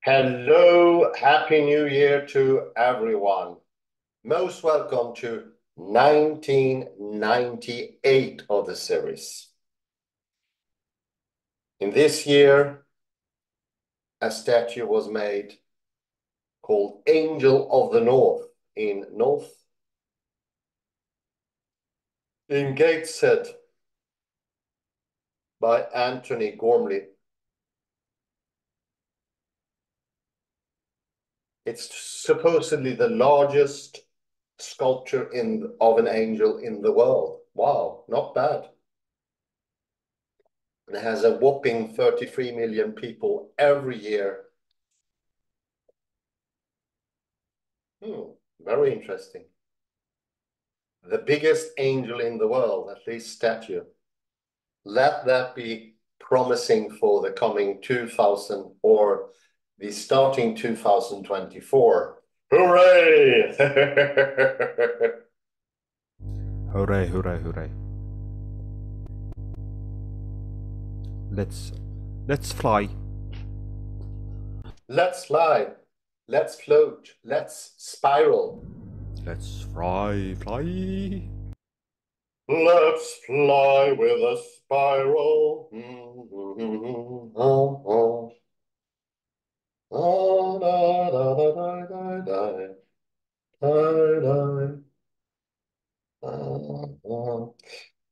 Hello, Happy New Year to everyone. Most welcome to 1998 of the series. In this year, a statue was made called Angel of the North in Gateshead by Anthony Gormley. It's supposedly the largest sculpture of an angel in the world. Wow, not bad. It has a whopping 33 million people every year. Very interesting. The biggest angel in the world, at least statue. Let that be promising for the coming 2000 or the starting 2024. Hooray! Hooray, hooray, hooray. Let's fly. Let's fly. Let's float. Let's spiral. Let's fly. Let's fly with a spiral.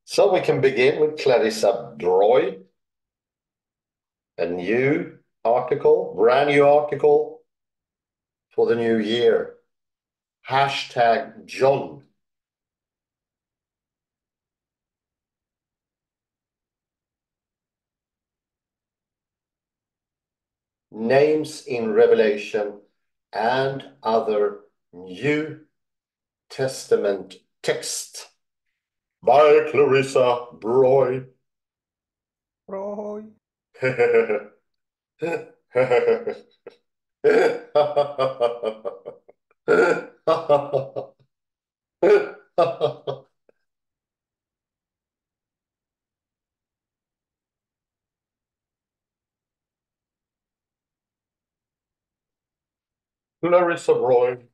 So we can begin with Clariss Breu, a new article, brand new article for the new year. #John. Names in Revelation and other New Testament text by Clarissa Breu. Roy. Clarissa Breu.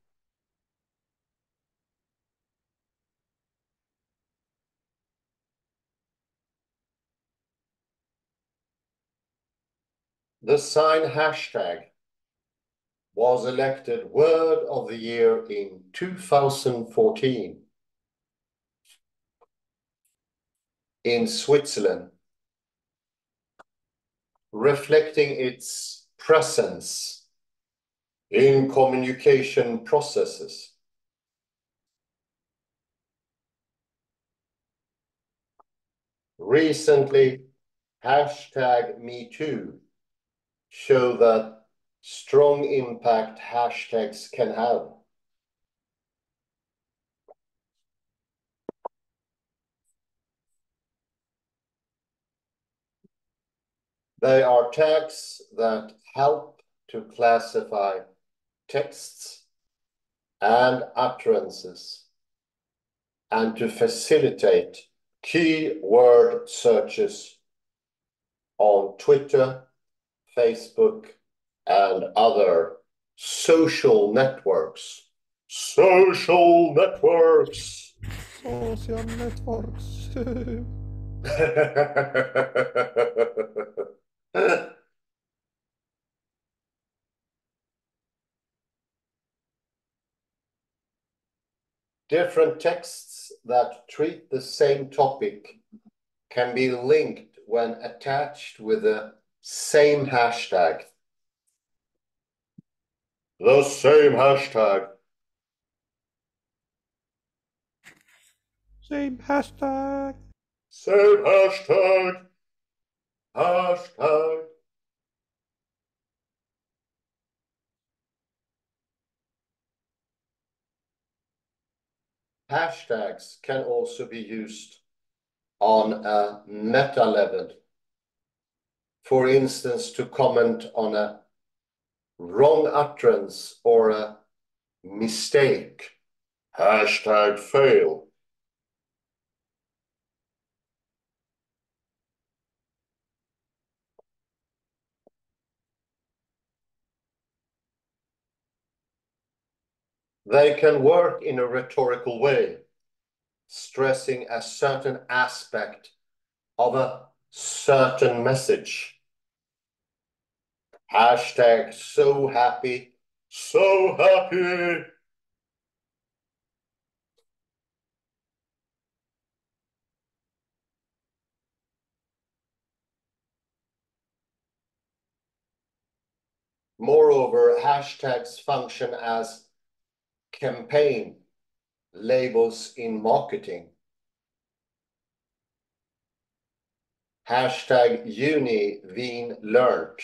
The sign hashtag was elected Word of the Year in 2014 in Switzerland, reflecting its presence in communication processes. Recently, #MeToo show that strong impact hashtags can have. They are tags that help to classify texts and utterances and to facilitate keyword searches on Twitter, Facebook, and other social networks. Social networks. Social networks. Different texts that treat the same topic can be linked when attached with the same hashtag. The same hashtag. Same hashtag. Same hashtag. Hashtag. Hashtags can also be used on a meta level. For instance, to comment on a wrong utterance or a mistake. #fail. They can work in a rhetorical way, stressing a certain aspect of a certain message. Hashtag so happy, so happy. Moreover, hashtags function as campaign labels in marketing. Hashtag uni veen learned.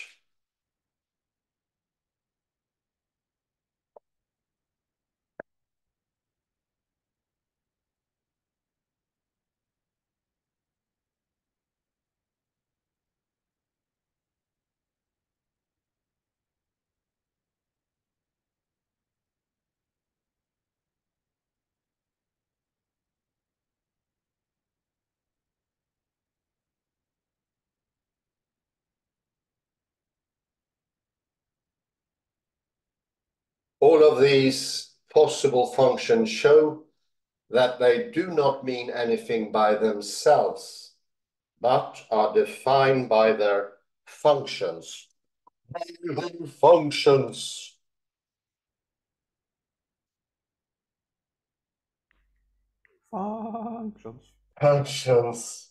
All of these possible functions show that they do not mean anything by themselves, but are defined by their functions. Functions. Functions. Functions.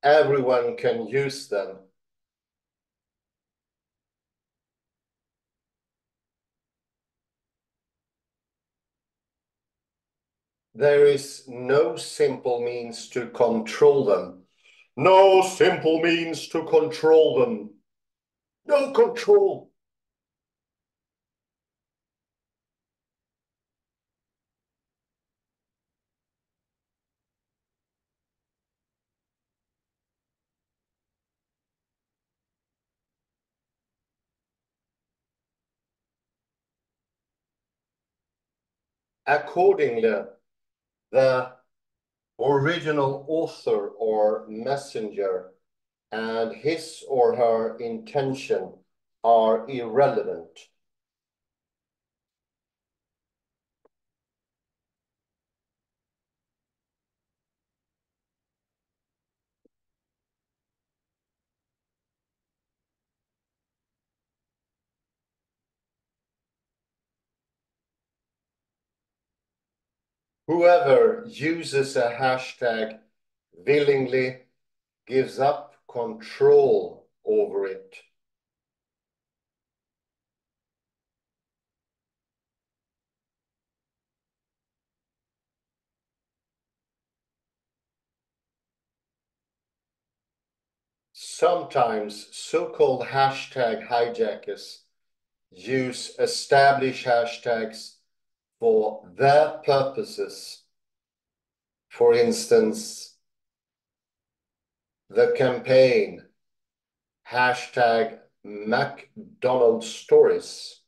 Everyone can use them. There is no simple means to control them. No simple means to control them. No control. Accordingly, the original author or messenger and his or her intention are irrelevant. Whoever uses a hashtag willingly gives up control over it. Sometimes so-called hashtag hijackers use established hashtags for their purposes. For instance, the campaign hashtag McDonald's stories.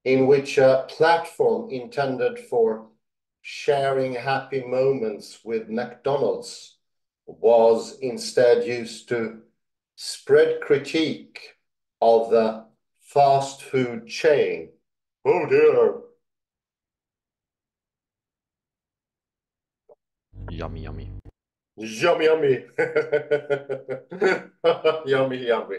In which a platform intended for sharing happy moments with McDonald's was instead used to spread critique of the fast food chain. Oh dear. Yummy, yummy. Yummy, yummy. Yummy, yummy.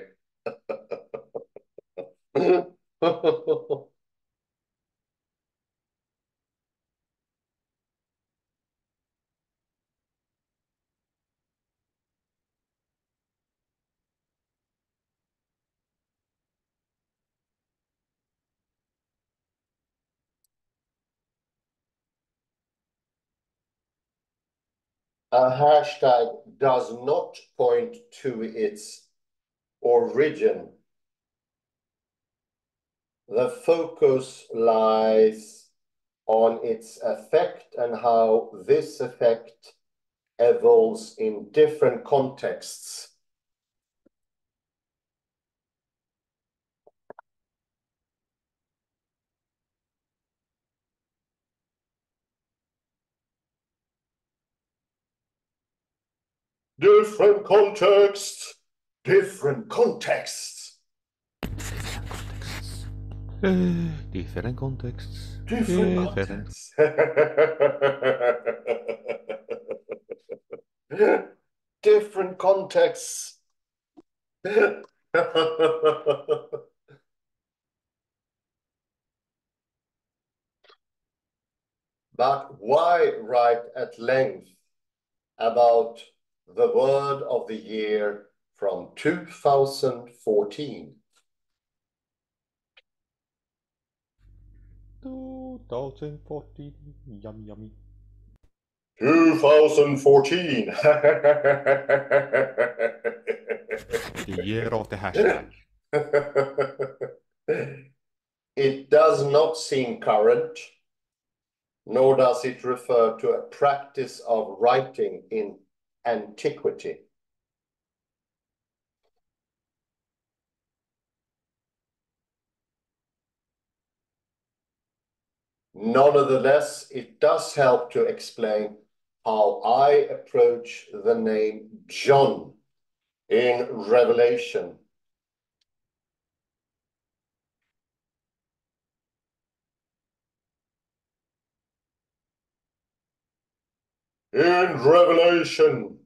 A hashtag does not point to its origin. the focus lies on its effect and how this effect evolves in different contexts. Different contexts. Different contexts. Different contexts. Different contexts. Different contexts. But why write at length about the word of the year from 2014? 2014. Yummy, yummy. 2014. The year of the hashtag. It does not seem current, nor does it refer to a practice of writing in antiquity. Nonetheless, it does help to explain how I approach the name John in Revelation. In Revelation.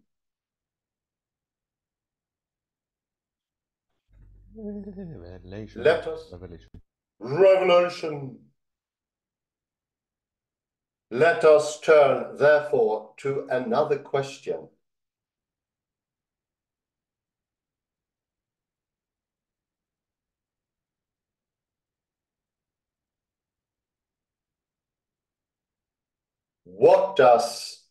Revelation. Let us. Revelation. Revelation. Let us turn, therefore, to another question. What does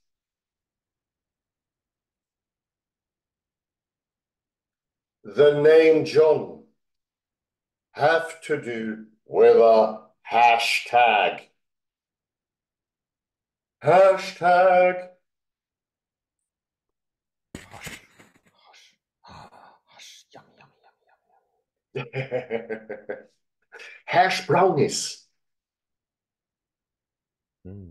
the name John have to do with a hashtag? Hashtag. Hush. Hush. Hush. Yummy, yummy, yummy, yummy. Hash brownies. Yummy.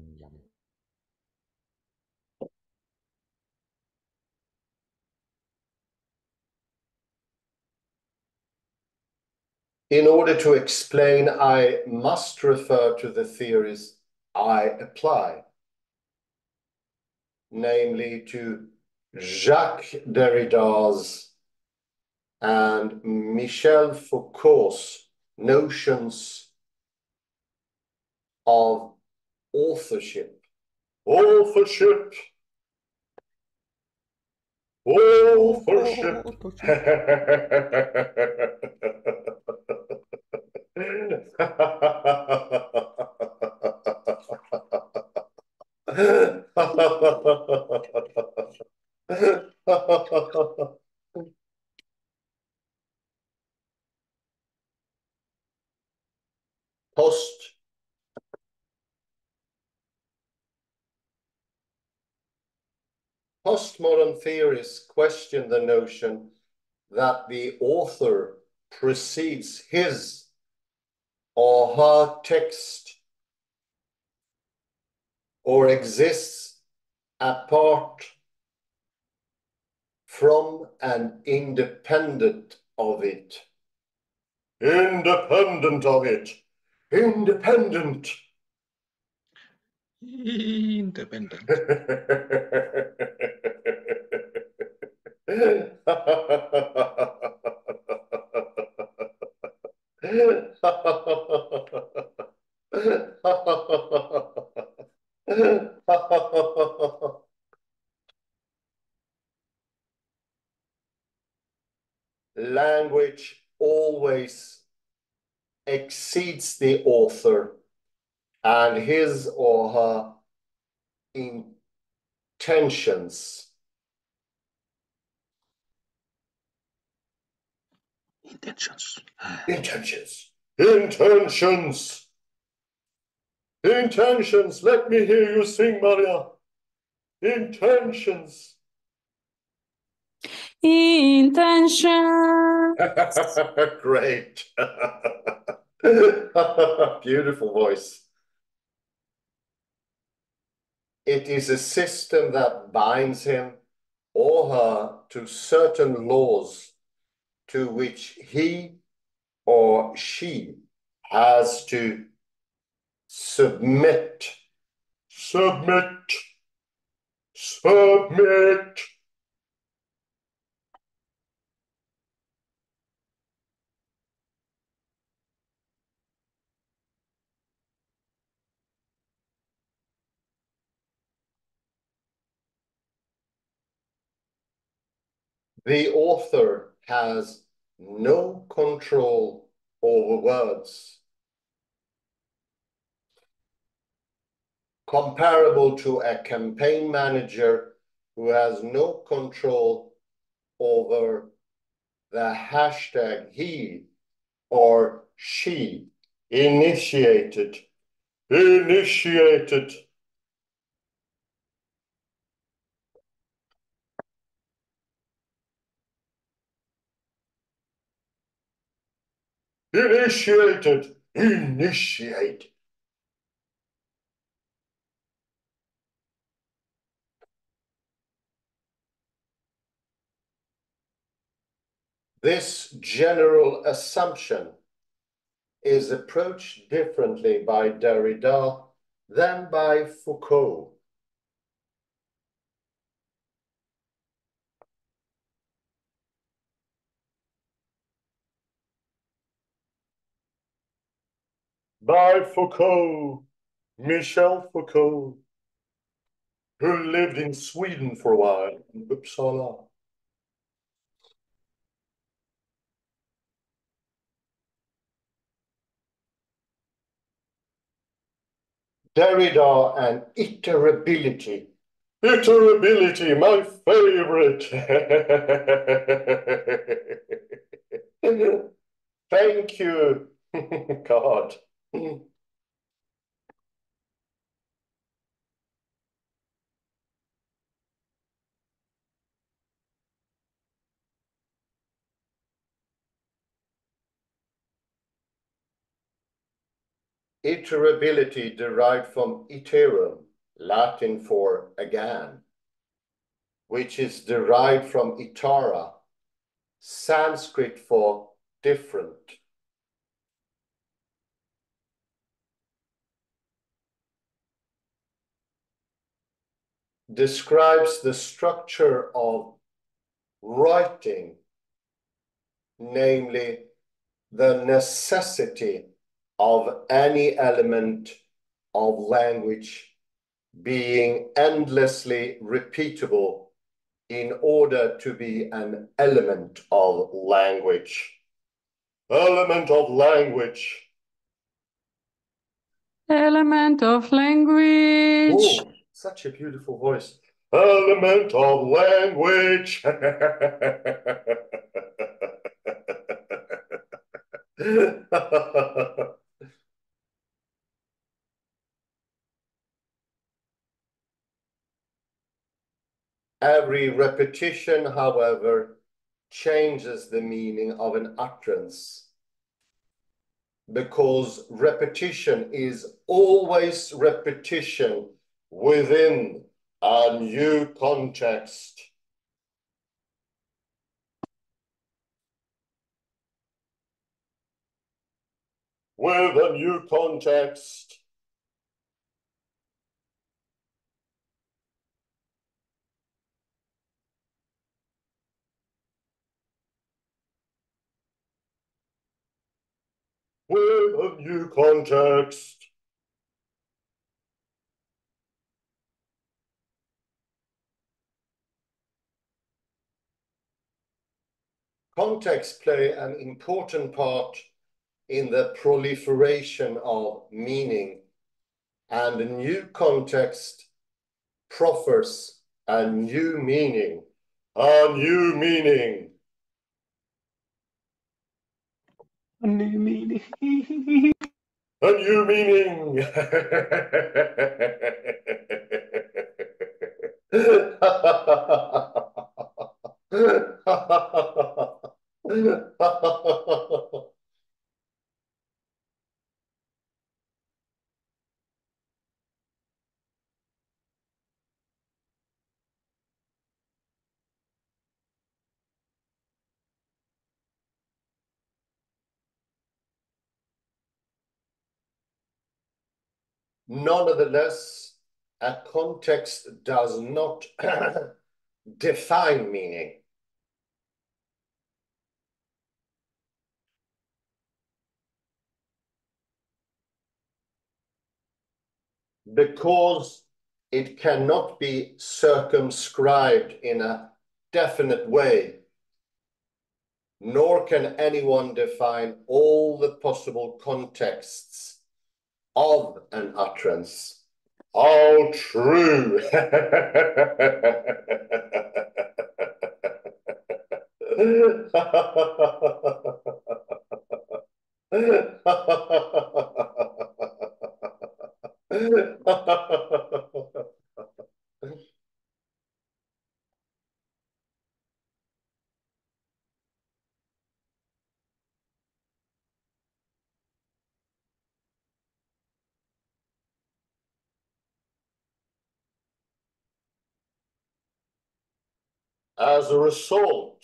In order to explain, I must refer to the theories I apply, namely to Jacques Derrida's and Michel Foucault's notions of authorship. Authorship. Authorship. Postmodern theorists question the notion that the author precedes his or her text or exists apart from and independent of it. Independent of it. Independent. Independent. Language always exceeds the author and his or her intentions. Intentions. Intentions. Intentions. Intentions. Let me hear you sing, Maria. Intentions. Intention. Great. Beautiful voice. It is a system that binds him or her to certain laws to which he or she has to submit. Submit. Submit. The author has no control over words, comparable to a campaign manager who has no control over the hashtag he or she initiated. Initiated. Initiated. Initiate. This general assumption is approached differently by Derrida than by Foucault. By Foucault, Michel Foucault, who lived in Sweden for a while, in Uppsala. Derrida and iterability. Iterability, my favorite. Thank you, God. Iterability derived from iterum, Latin for again, which is derived from itara, Sanskrit for different. Describes the structure of writing, namely the necessity of any element of language being endlessly repeatable in order to be an element of language. Element of language. Element of language. Oh, such a beautiful voice. Element of language. Every repetition, however, changes the meaning of an utterance, because repetition is always repetition within a new context. With a new context. With a new context. Context play an important part in the proliferation of meaning, and a new context proffers a new meaning. A new meaning. A new meaning. A new meaning. Nonetheless, a context does not define meaning. Because it cannot be circumscribed in a definite way, nor can anyone define all the possible contexts of an utterance. How true! As a result,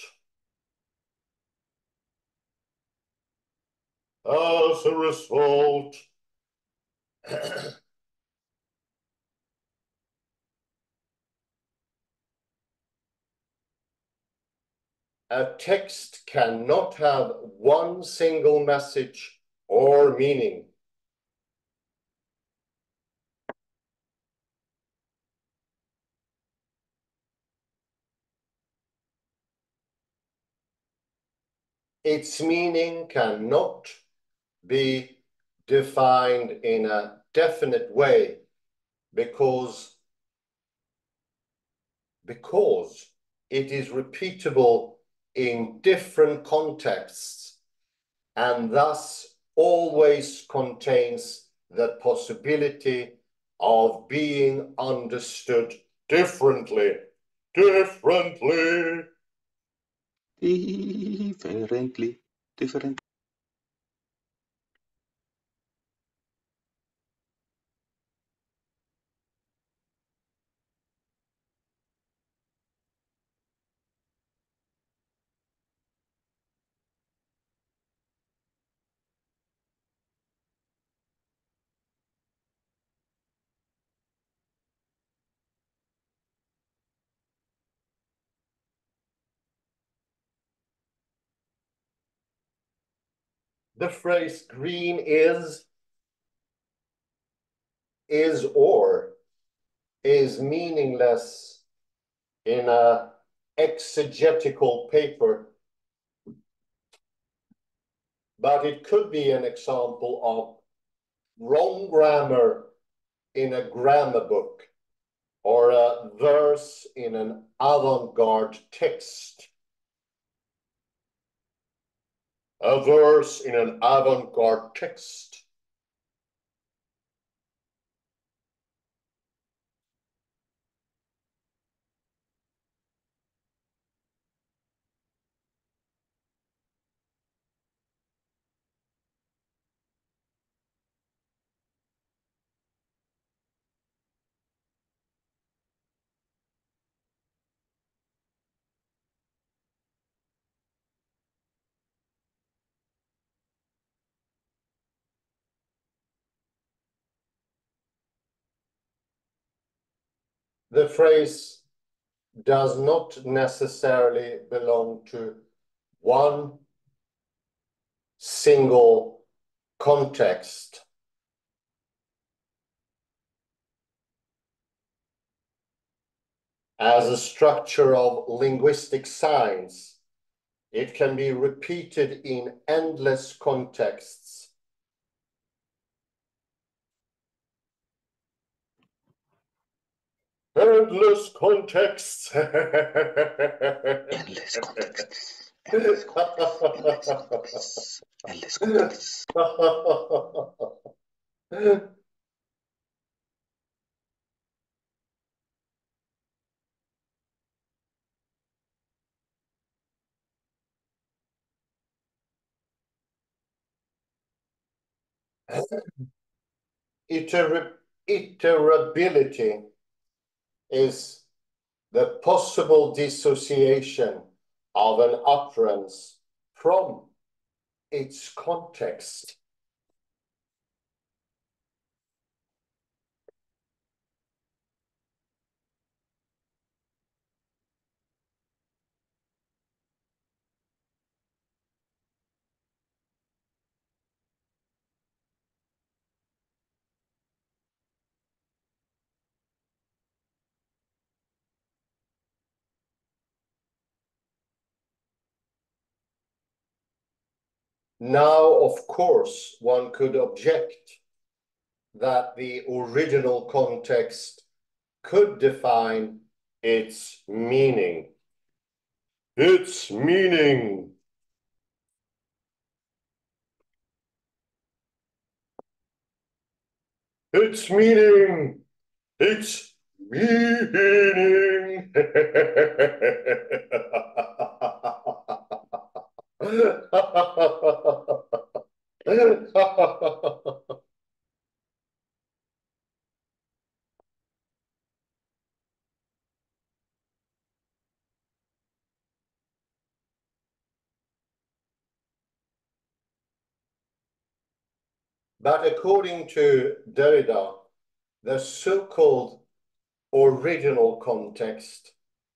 a text cannot have one single message or meaning. Its meaning cannot be defined in a definite way because it is repeatable in different contexts and thus always contains the possibility of being understood differently. Differently. Different. The phrase green is or is meaningless in a exegetical paper, but it could be an example of wrong grammar in a grammar book or a verse in an avant-garde text. A verse in an avant-garde text. The phrase does not necessarily belong to one single context. As a structure of linguistic science, it can be repeated in endless contexts. Endless contexts. Endless contexts. Iterability is the possible dissociation of an utterance from its context. Now, of course, one could object that the original context could define its meaning. Its meaning. Its meaning. Its meaning. But according to Derrida, the so-called original context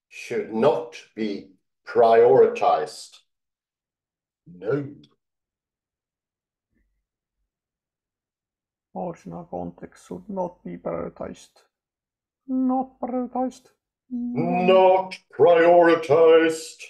should not be prioritized. No. Original context should not be prioritized. Not prioritized. Not prioritized.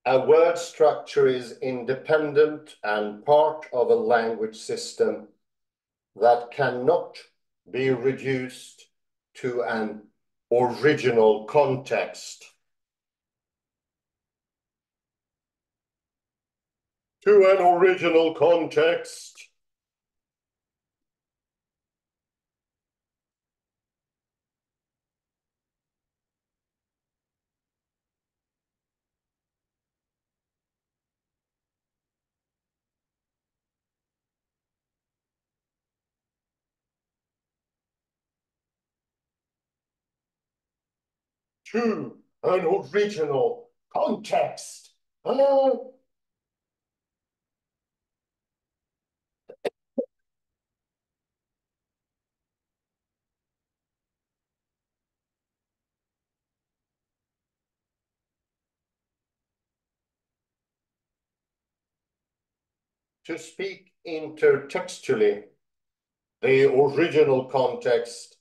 A word structure is independent and part of a language system that cannot be reduced to an original context. To an original context. To an original context. To speak intertextually, the original context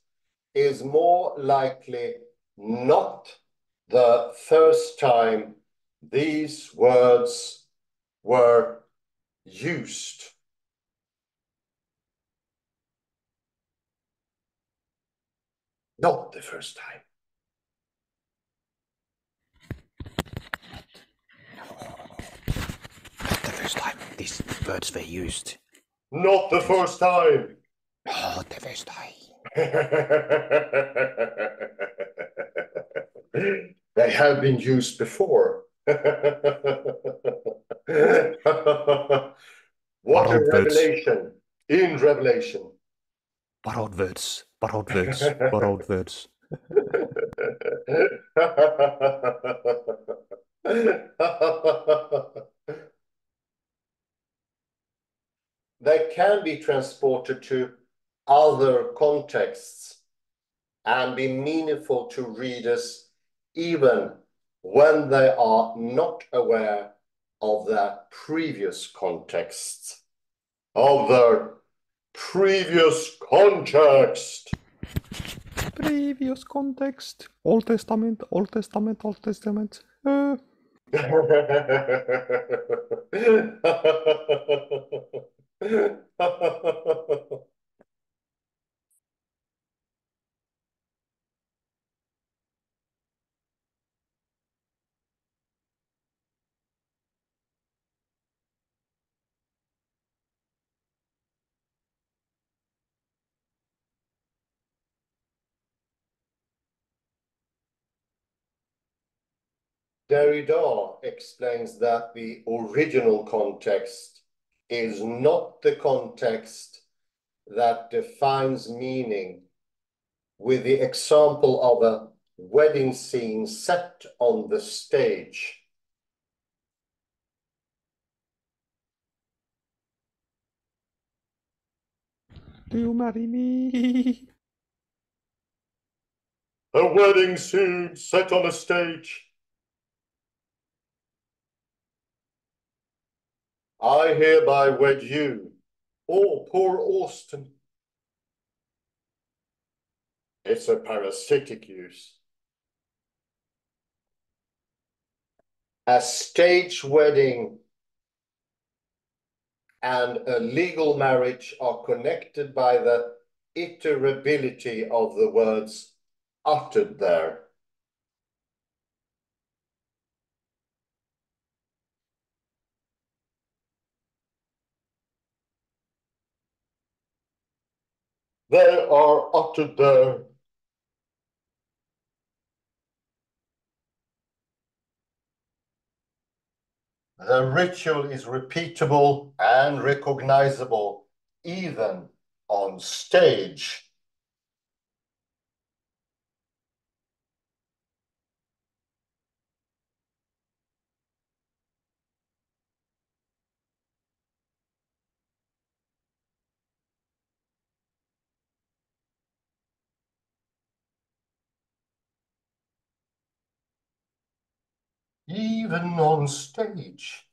is more likely not the first time these words were used. Not the first time. Not the first time these words were used. Not the first time. Not the first time. They have been used before. What a revelation in Revelation. Borrowed words, borrowed words, borrowed words. They can be transported to other contexts and be meaningful to readers even when they are not aware of their previous contexts. Of their previous context. Previous context. Old Testament, Old Testament, Old Testament. Derrida explains that the original context is not the context that defines meaning, with the example of a wedding scene set on the stage. Do you marry me? A wedding scene set on a stage. I hereby wed you. Oh, poor Austin. It's a parasitic use. A stage wedding and a legal marriage are connected by the iterability of the words uttered there. They are uttered there. The ritual is repeatable and recognizable, even on stage. Even on stage.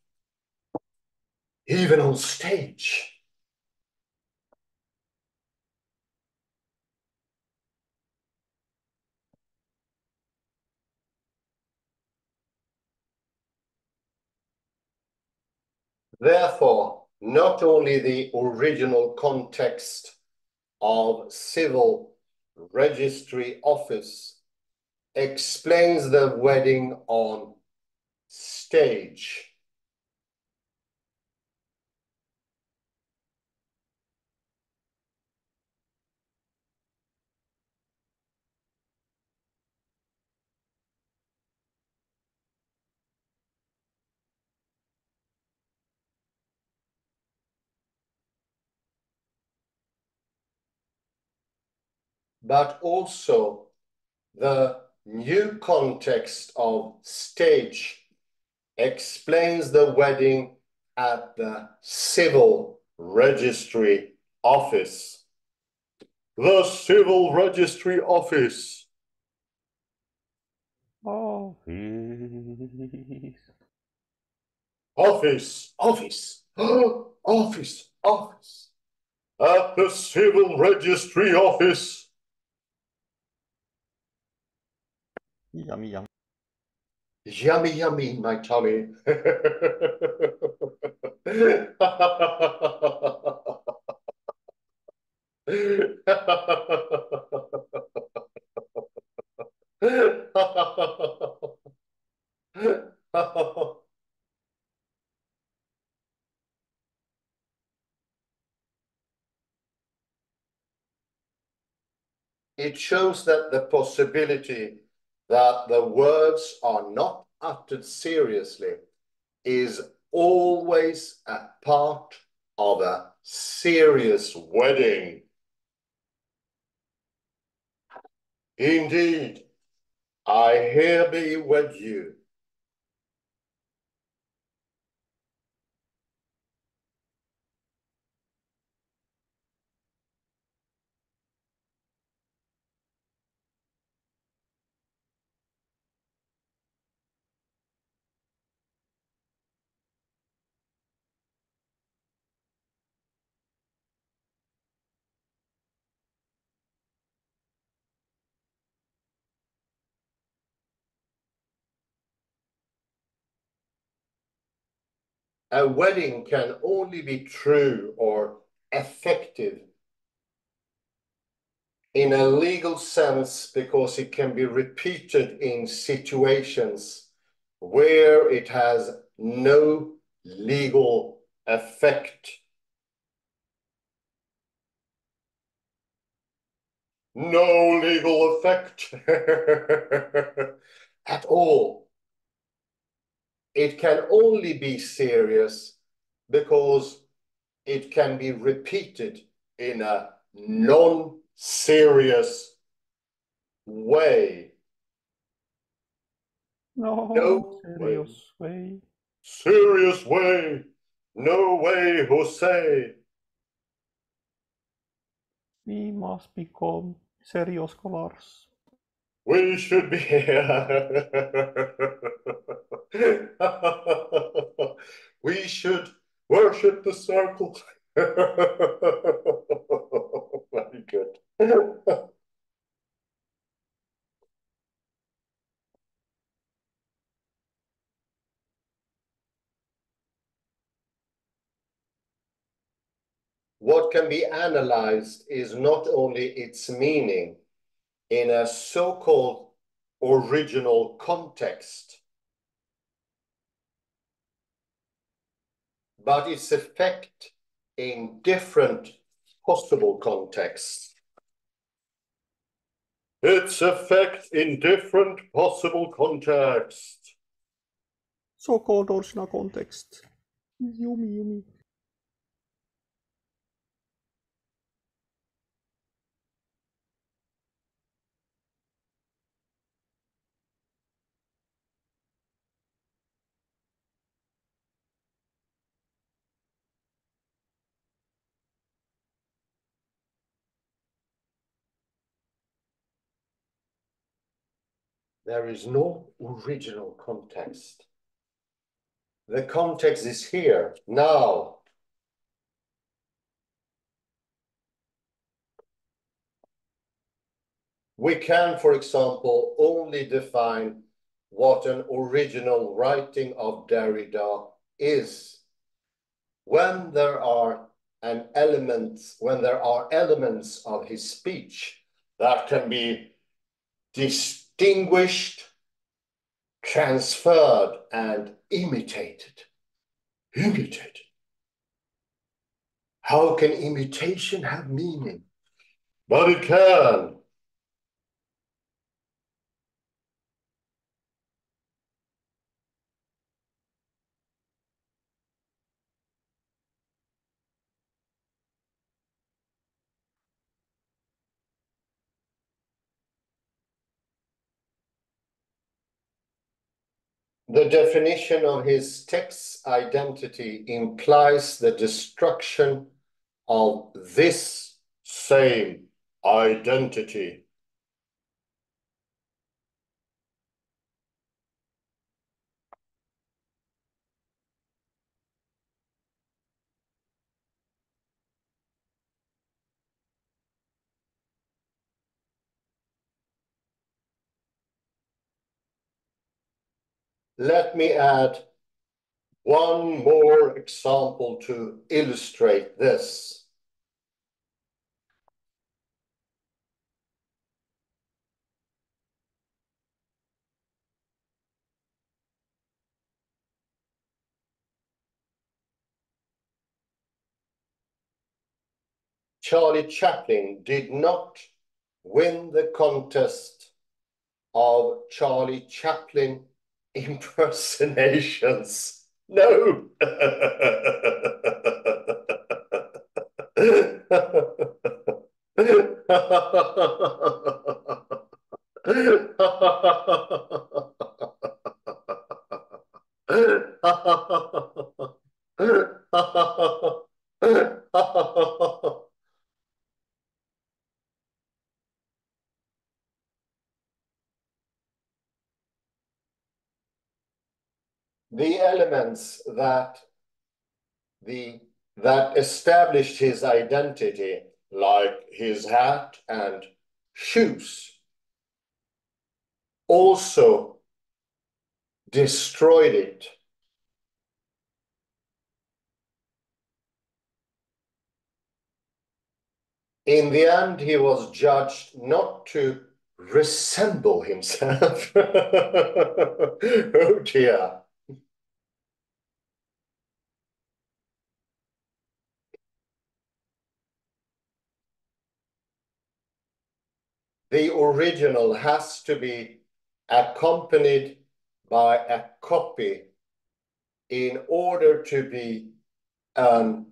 Even on stage. Therefore, not only the original context of civil registry office explains the wedding on stage, but also the new context of stage explains the wedding at the civil registry office. The civil registry office. Office, office, office, office. At the civil registry office. Yummy, yum. Yummy, yummy in my tummy. It shows that the possibility that the words are not uttered seriously is always a part of a serious wedding. Indeed, I hereby wed you. a wedding can only be true or effective in a legal sense because it can be repeated in situations where it has no legal effect. No legal effect at all. It can only be serious because it can be repeated in a non-serious way. No serious way. Serious way. No way, Jose. We must become serious scholars. We should be. We should worship the circle. Very good. What can be analyzed is not only its meaning in a so-called original context, but its effect in different possible contexts. Its effect in different possible contexts. So-called original context. Yummy, yummy. There is no original context. The context is here, now. We can, for example, only define what an original writing of Derrida is when there are elements of his speech that can be distinguished, transferred, and imitated. Imitated. How can imitation have meaning? But it can. The definition of his text's identity implies the destruction of this same identity. Let me add one more example to illustrate this. Charlie Chaplin did not win the contest of Charlie Chaplin impersonations. No. The elements that established his identity, like his hat and shoes, also destroyed it. In the end, he was judged not to resemble himself. Oh dear. The original has to be accompanied by a copy in order to be an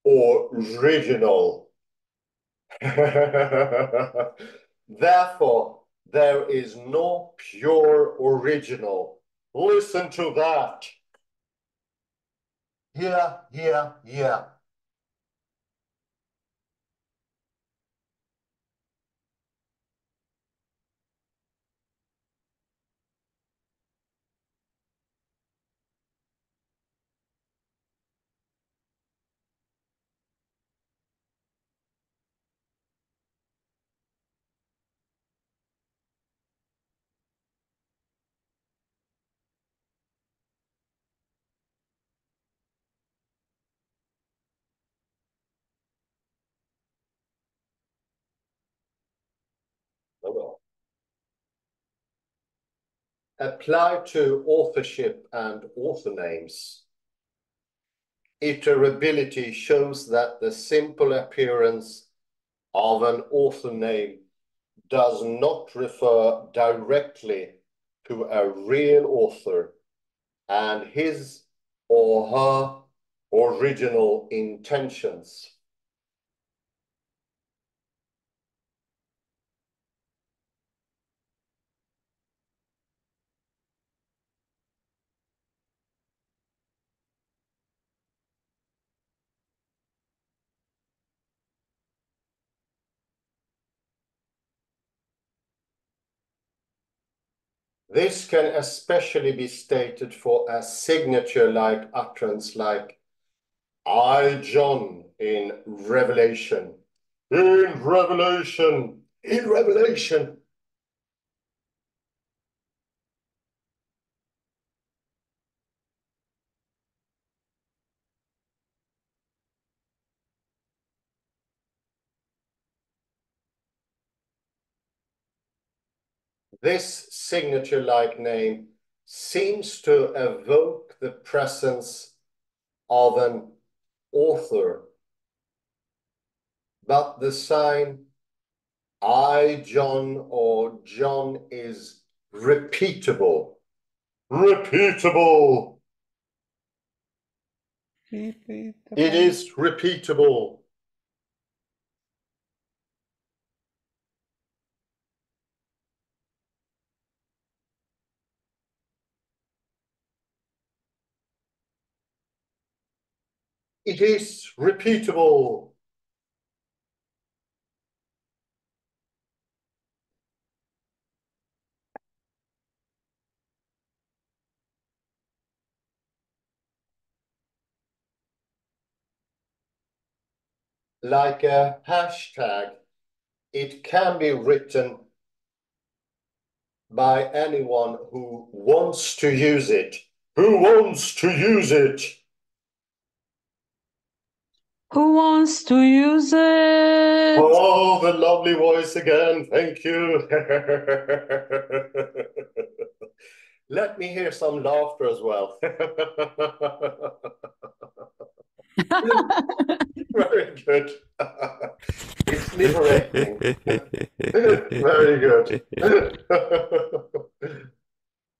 original. Therefore, there is no pure original. Listen to that. Yeah, yeah, yeah. Applied to authorship and author names. Iterability shows that the simple appearance of an author name does not refer directly to a real author and his or her original intentions. This can especially be stated for a signature-like utterance like I, John, in Revelation. In Revelation. In Revelation. This signature-like name seems to evoke the presence of an author, but the sign I, John, or John is repeatable. Repeatable. It is repeatable. It is repeatable. Like a hashtag, it can be written by anyone who wants to use it. Who wants to use it? Who wants to use it? Oh, the lovely voice again. Thank you. Let me hear some laughter as well. Very good. It's liberating. Very good.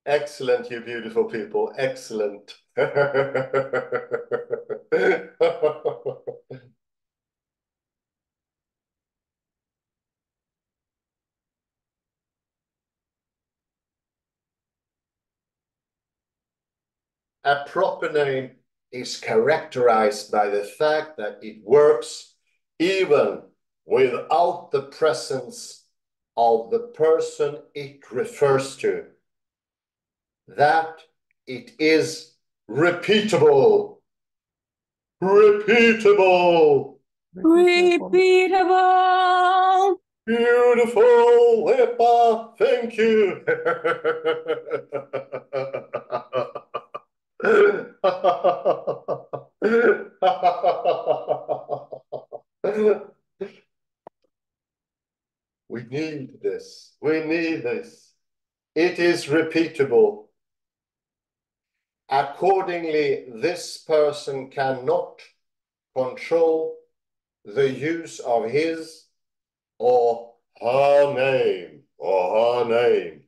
Excellent, you beautiful people. Excellent. A proper name is characterized by the fact that it works even without the presence of the person it refers to. That it is repeatable. Repeatable. Repeatable. Beautiful, Lepa, thank you. We need this. We need this. It is repeatable. Accordingly, this person cannot control the use of his or her name or her name.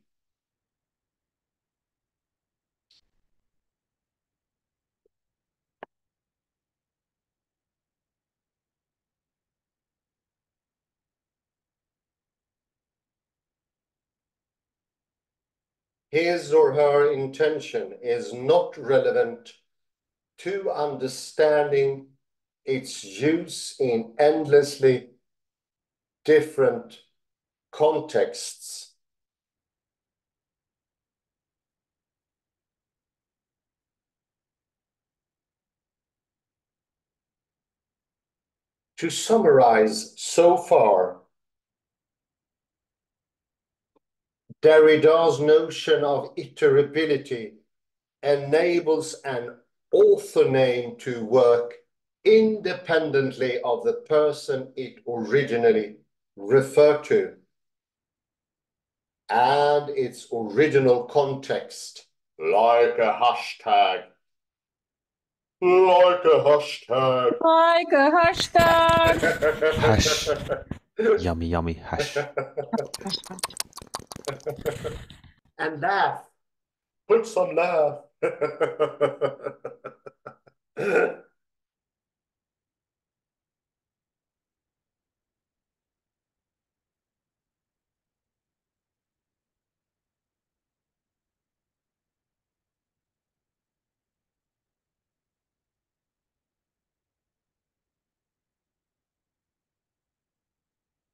His or her intention is not relevant to understanding its use in endlessly different contexts. To summarize so far, Derrida's notion of iterability enables an author name to work independently of the person it originally referred to and its original context, like a hashtag. Like a hashtag. Like a hashtag. Hash. Yummy, yummy hash. And laugh. Put some laugh.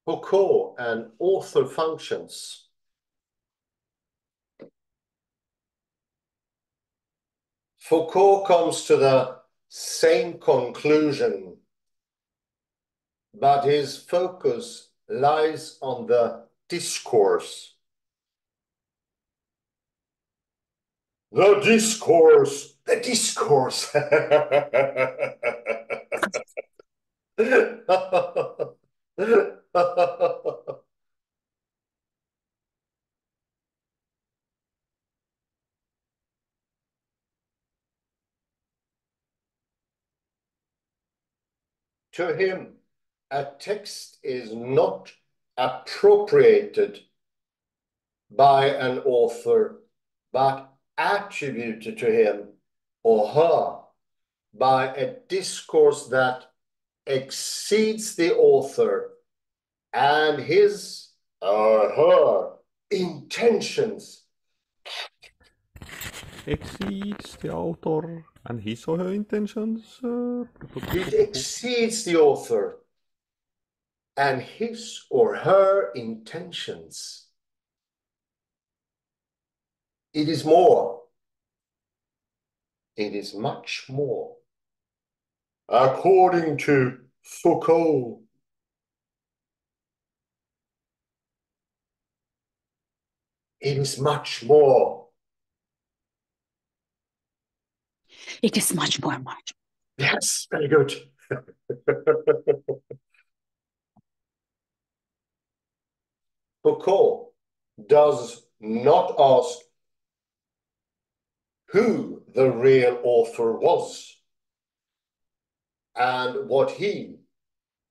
Foucault and author functions. Foucault comes to the same conclusion, but his focus lies on the discourse. The discourse, the discourse. To him, a text is not appropriated by an author, but attributed to him or her by a discourse that exceeds the author and his or her intentions. Exceeds the author and his or her intentions. It exceeds the author and his or her intentions. It is more. It is much more. According to Foucault, it is much more. It is much more much. Yes, very good. Foucault does not ask who the real author was and what he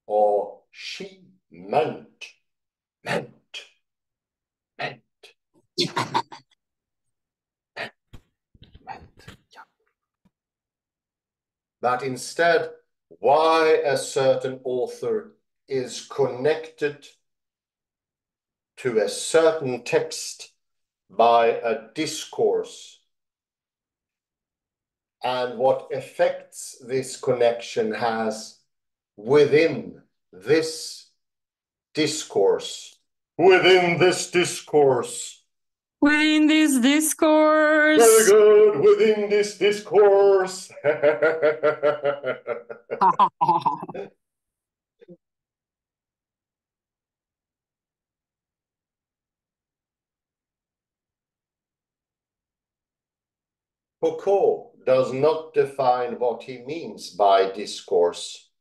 or she meant. But instead, why a certain author is connected to a certain text by a discourse and what effects this connection has within this discourse. Within this discourse. Within this discourse. Very good. Within this discourse. Foucault does not define what he means by discourse.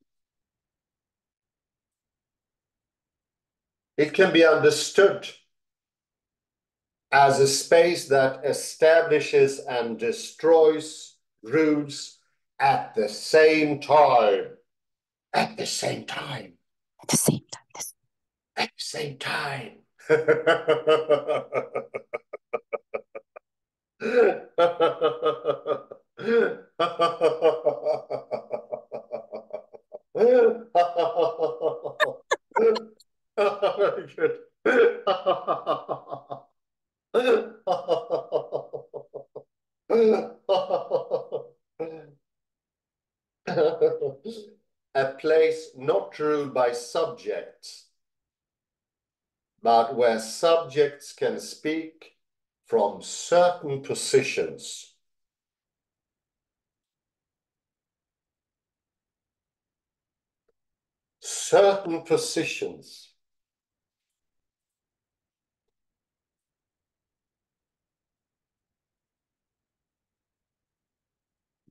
It can be understood as a space that establishes and destroys rules at the same time. At the same time. At the same time. At the same time. Very good. A place not ruled by subjects, but where subjects can speak from certain positions. Certain positions.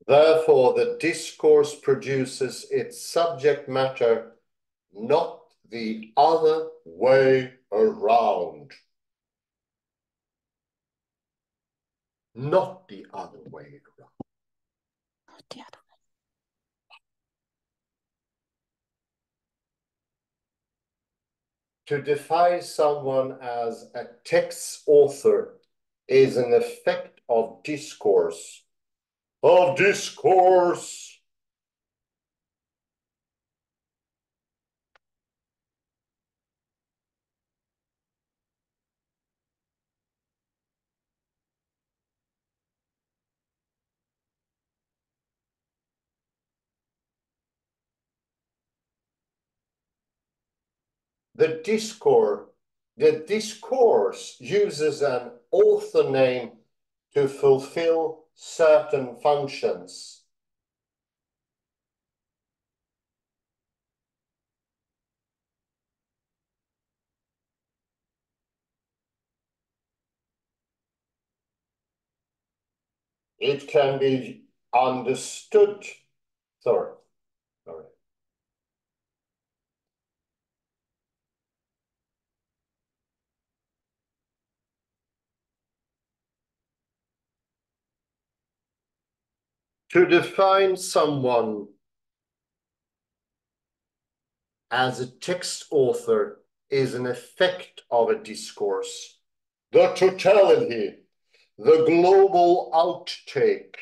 Therefore, the discourse produces its subject matter, not the other way around. Not the other way around. Not the other way. To define someone as a text author is an effect of discourse. Of discourse. The discourse uses an author name to fulfill certain functions. It can be understood. Sorry. To define someone as a text author is an effect of a discourse. The totality, the global outtake.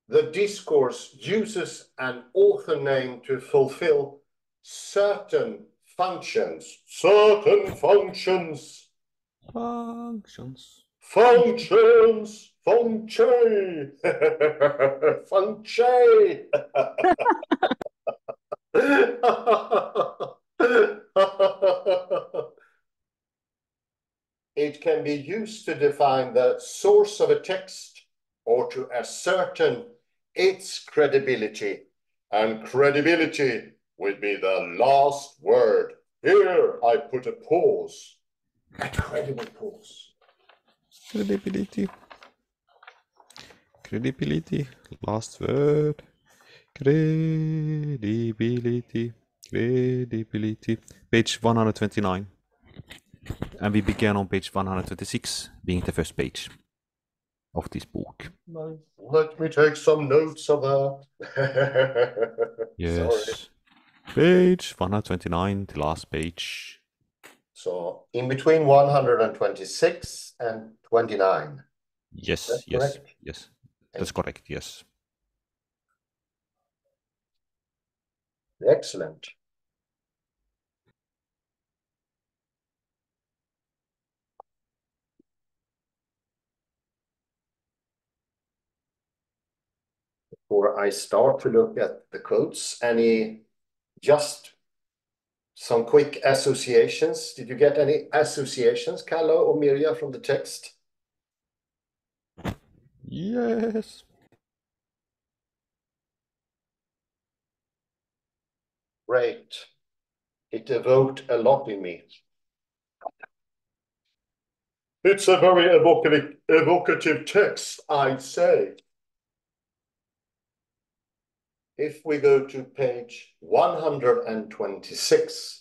The discourse uses an author name to fulfill certain functions. Certain functions. Functions. Functions. Function. Function. It can be used to define the source of a text or to ascertain its credibility. And credibility will be the last word. Here I put a pause. A credible pause. Credibility. Credibility. Last word. Credibility. Credibility. Page 129. And we began on page 126, being the first page of this book. Let me take some notes of that. Yes. Sorry. Page 129, the last page. So in between 126 and 29. Yes, That's yes, correct? yes. That's correct, yes. Excellent. Before I start to look at the quotes, just some quick associations. Did you get any associations, Kalle or Mirja, from the text? Yes. Great. It evoked a lot in me. It's a very evocative text, I'd say. If we go to page 126,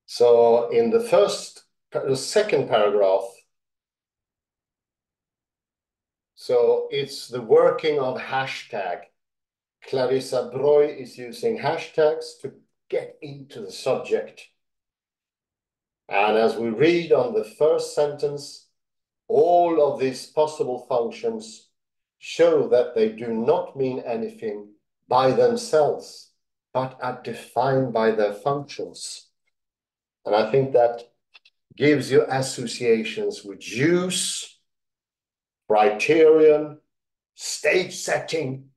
so in the second paragraph, so it's the working of hashtag. Clariss Breu is using hashtags to get into the subject. And as we read on the first sentence, all of these possible functions show that they do not mean anything by themselves, but are defined by their functions. And I think that gives you associations with use, criterion, stage setting,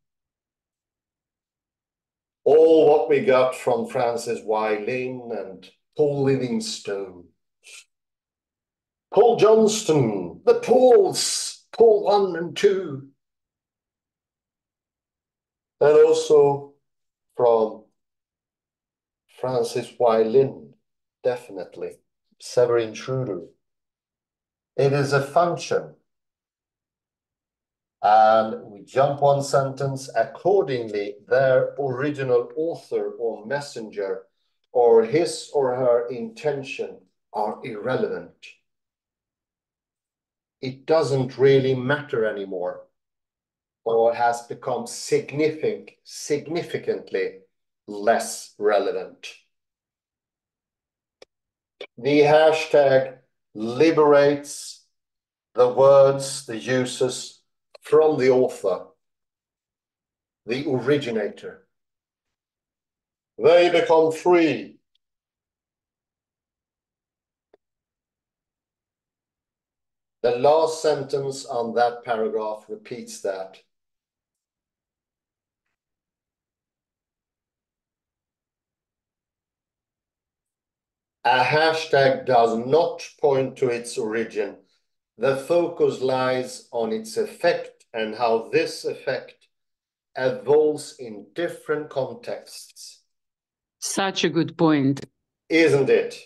all what we got from Francis Y. Lynn and Paul Livingstone. Paul Johnston, the Pauls, Paul 1 and 2. And also from Francis Y. Lynn, definitely. Severin Trudeau. It is a function. And we jump one sentence. Accordingly, their original author or messenger or his or her intention are irrelevant. It doesn't really matter anymore, or has become significantly less relevant. The hashtag liberates the words, the uses from the author, the originator. They become free. The last sentence on that paragraph repeats that. A hashtag does not point to its origin. The focus lies on its effect and how this effect evolves in different contexts. Such a good point. Isn't it?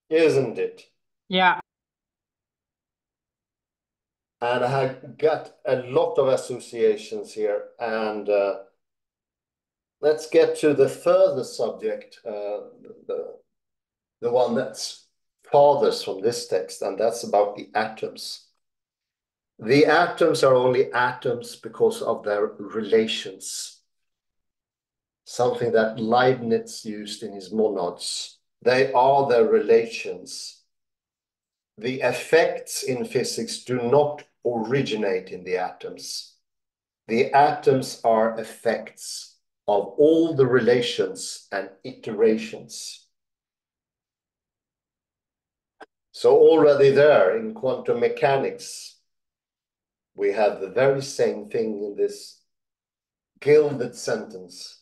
Isn't it? Yeah. And I got a lot of associations here. And let's get to the further subject, the one that's farthest from this text, and that's about the atoms. The atoms are only atoms because of their relations. Something that Leibniz used in his monads. They are their relations. The effects in physics do not originate in the atoms. The atoms are effects of all the relations and iterations. So already there in quantum mechanics, we have the very same thing in this gilded sentence.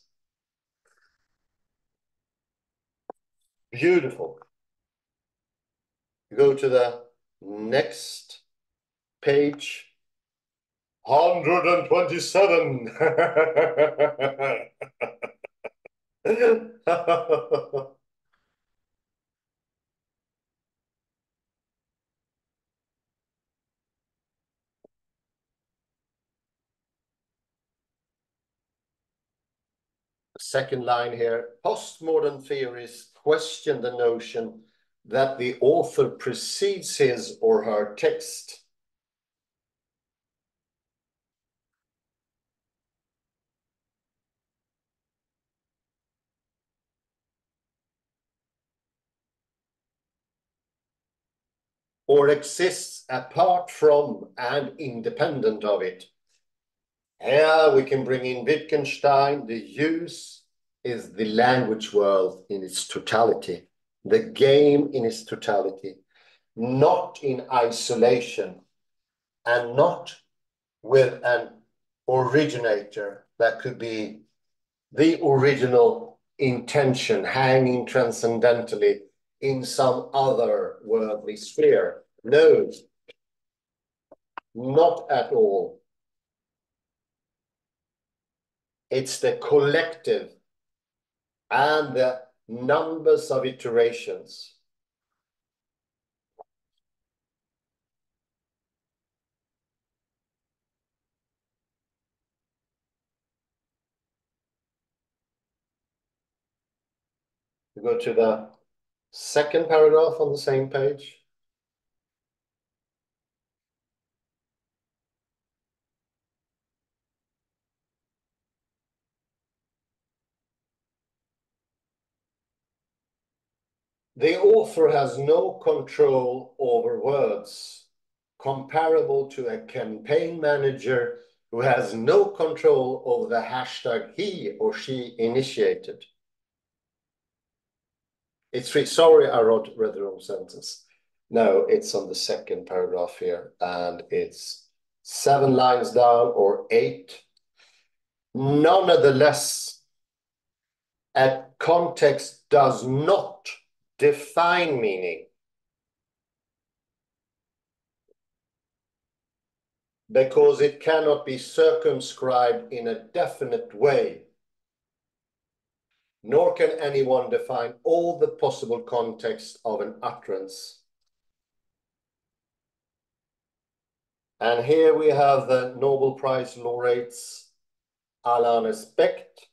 Beautiful. Go to the next page. 127. Second line here, postmodern theories question the notion that the author precedes his or her text. Or exists apart from and independent of it. Here we can bring in Wittgenstein. The use is the language world in its totality, the game in its totality. not in isolation, and not with an originator that could be the original intention hanging transcendentally in some other worldly sphere. No, not at all. It's the collective and the numbers of iterations. We go to the second paragraph on the same page. The author has no control over words, comparable to a campaign manager who has no control over the hashtag he or she initiated. It's free. Sorry, I read the wrong sentence. No, it's on the second paragraph here, and it's 7 lines down or 8. Nonetheless, a context does not define meaning, because it cannot be circumscribed in a definite way, nor can anyone define all the possible context of an utterance. And here we have the Nobel Prize laureates Alain Specht,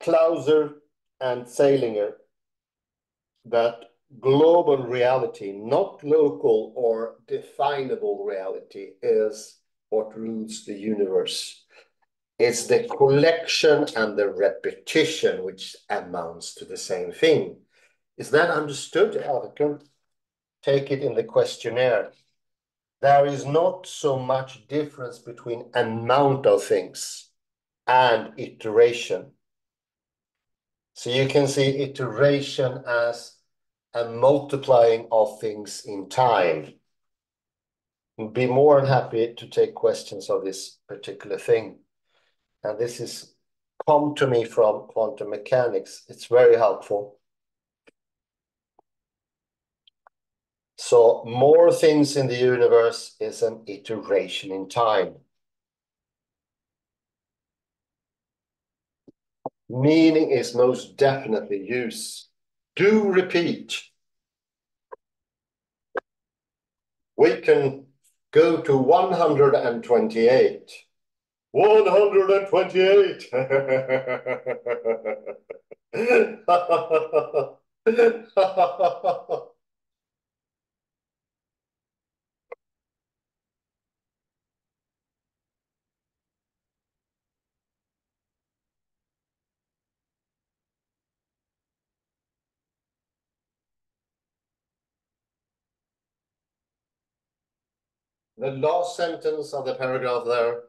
Clauser, and Salinger, that global reality, not local or definable reality, is what rules the universe. It's the collection and the repetition which amounts to the same thing. Is that understood? I can take it in the questionnaire. There is not so much difference between amount of things and iteration. So you can see iteration as a multiplying of things in time. I'd be more than happy to take questions of this particular thing. And this is come to me from quantum mechanics. It's very helpful. So more things in the universe is an iteration in time. Meaning is most definitely use. Do repeat. We can go to 128. 128. The last sentence of the paragraph there,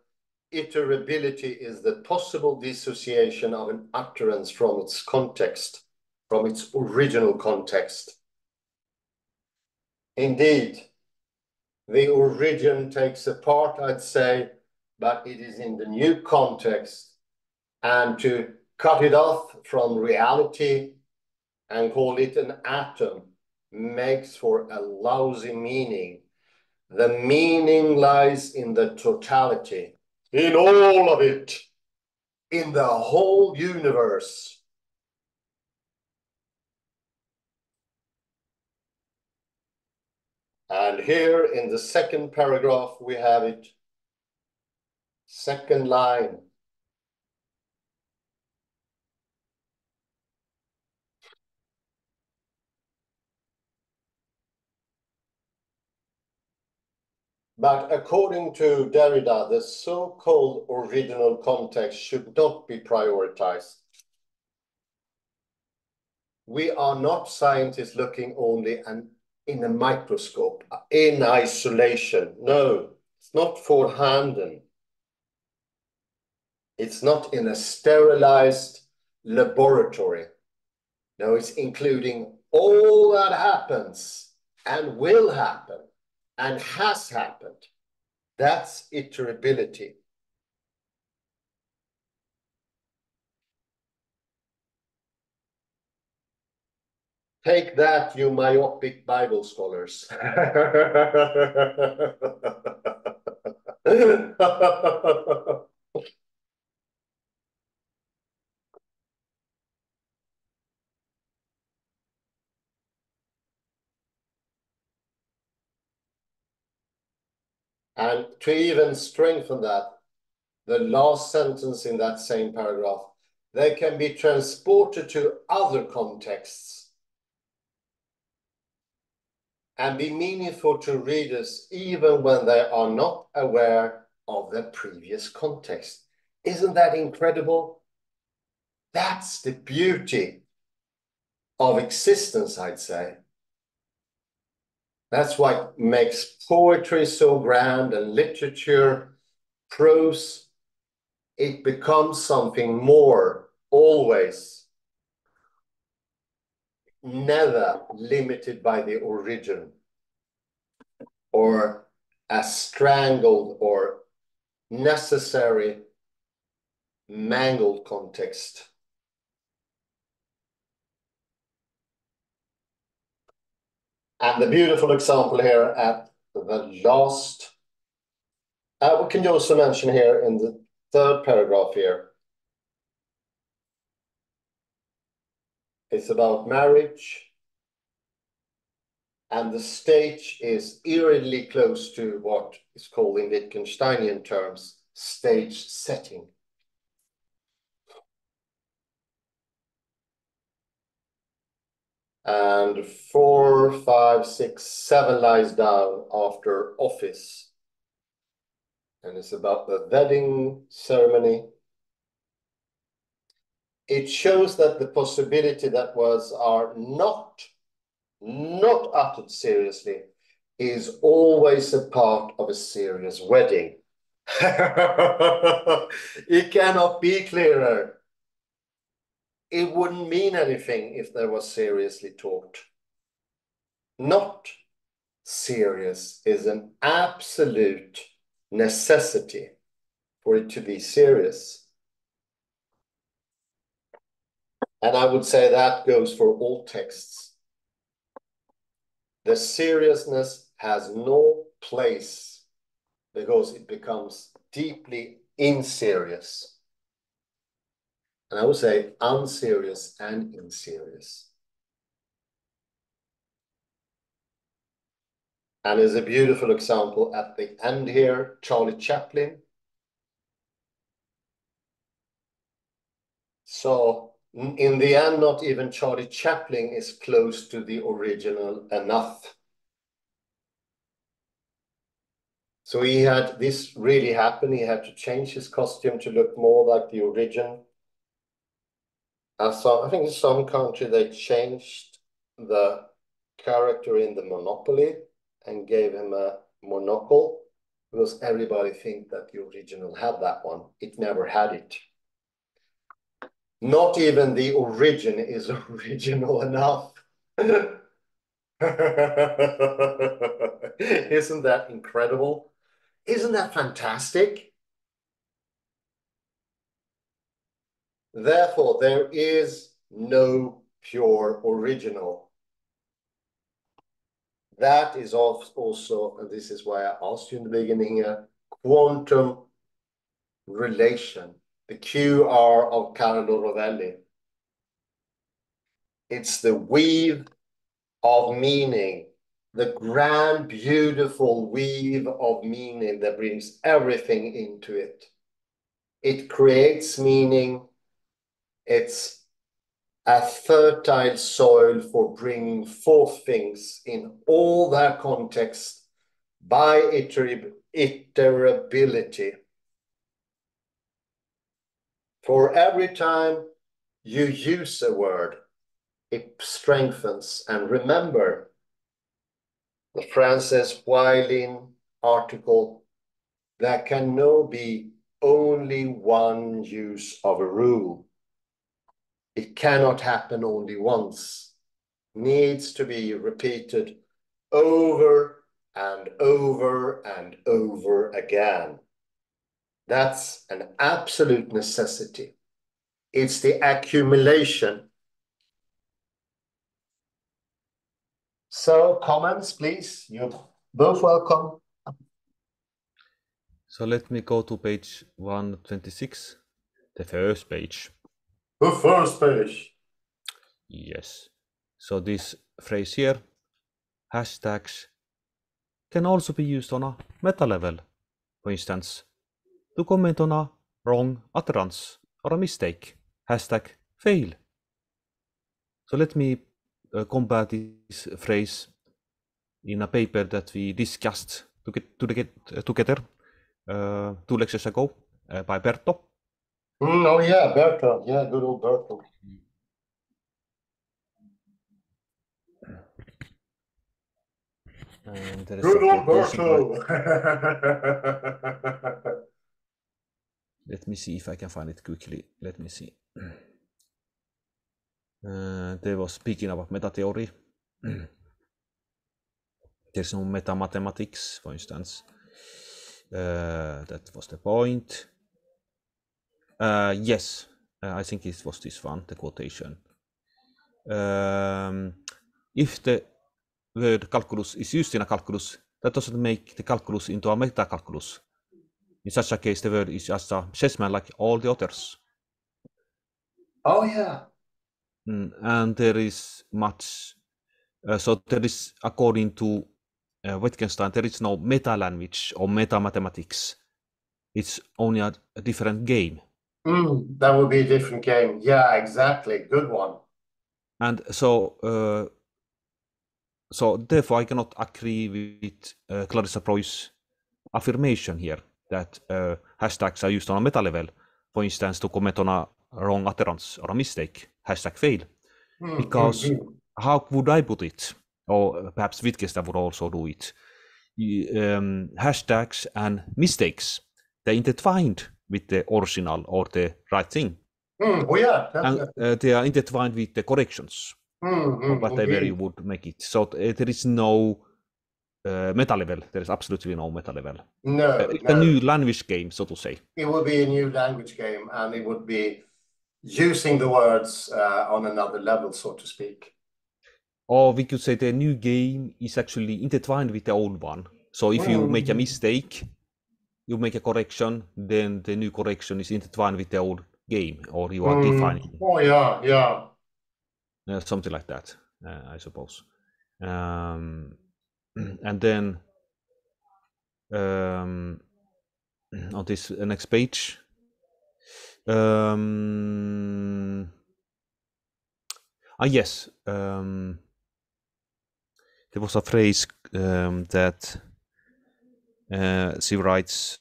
iterability is the possible dissociation of an utterance from its context, from its original context. Indeed, the origin takes a part, I'd say, but it is in the new context, and to cut it off from reality and call it an atom makes for a lousy meaning. The meaning lies in the totality, in all of it, in the whole universe. And here in the second paragraph, we have it. Second line. But according to Derrida, the so-called original context should not be prioritized. We are not scientists looking only in a microscope, in isolation. No, it's not vorhanden. It's not in a sterilized laboratory. No, it's including all that happens and will happen and has happened, that's iterability. Take that, you myopic Bible scholars. And to even strengthen that, the last sentence in that same paragraph, they can be transported to other contexts and be meaningful to readers even when they are not aware of their previous context. Isn't that incredible? That's the beauty of existence, I'd say. That's what makes poetry so grand and literature, prose. It becomes something more, always, never limited by the origin or a strangled or necessary mangled context. And the beautiful example here at the last, we can also mention here in the third paragraph here, it's about marriage, and the stage is eerily close to what is called in Wittgensteinian terms, stage setting. And 4, 5, 6, 7 lies down after office. And it's about the wedding ceremony. It shows that the possibility that words are not uttered seriously is always a part of a serious wedding. It cannot be clearer. It wouldn't mean anything if there was seriously talked. Not serious is an absolute necessity for it to be serious. And I would say that goes for all texts. The seriousness has no place because it becomes deeply inserious. And I would say unserious and inserious. And there's a beautiful example at the end here, Charlie Chaplin. So in the end, not even Charlie Chaplin is close to the original enough. So he had, this really happened, he had to change his costume to look more like the original. So I think in some country they changed the character in the Monopoly and gave him a monocle because everybody think that the original had that one. It never had it. Not even the origin is original enough. Isn't that incredible? Isn't that fantastic? Therefore, there is no pure original. That is also, and this is why I asked you in the beginning here, quantum relation, the QR of Carlo Rovelli. It's the weave of meaning, the grand, beautiful weave of meaning that brings everything into it. It creates meaning. It's a fertile soil for bringing forth things in all their context by iterability. For every time you use a word, it strengthens. And remember the Frances Weilin article, there can no be only one use of a rule. It cannot happen only once. needs to be repeated over and over and over again. That's an absolute necessity. It's the accumulation. So, comments, please. You're both welcome. So let me go to page 126, the first page. The first page. Yes. So this phrase here, hashtags, can also be used on a meta level. For instance, to comment on a wrong utterance or a mistake, hashtag fail. So let me combat this phrase in a paper that we discussed together 2 lectures ago by Berto. Oh yeah, Berto. Yeah, good old Berto. And there is Good a old Berto. Let me see if I can find it quickly. Let me see. They were speaking about meta theory. There's no meta mathematics, for instance. That was the point. Yes, I think it was this one, the quotation. If the word calculus is used in a calculus, that doesn't make the calculus into a meta calculus. In such a case, the word is just a chessman like all the others. Oh yeah. And there is much. So there is, according to Wittgenstein, there is no meta language or meta mathematics. It's only a different game. That would be a different game. Yeah, exactly. Good one. And so therefore I cannot agree with Clariss Breu's affirmation here that hashtags are used on a meta level, for instance, to comment on a wrong utterance or a mistake, hashtag fail. Because how would I put it? Or perhaps Wittgenstein would also do it. Hashtags and mistakes, they're intertwined with the original or the right thing. Oh yeah, definitely. And they are intertwined with the corrections, or whatever indeed. you would make it. So there is no meta level. There is absolutely no meta level. No, It's no. a new language game, so to say. It would be a new language game, and it would be using the words on another level, so to speak. Or we could say the new game is actually intertwined with the old one. So if you make a mistake, you make a correction, then the new correction is intertwined with the old game, or you are defining. Oh yeah, yeah. Something like that, I suppose. And then on this next page, yes, there was a phrase that she writes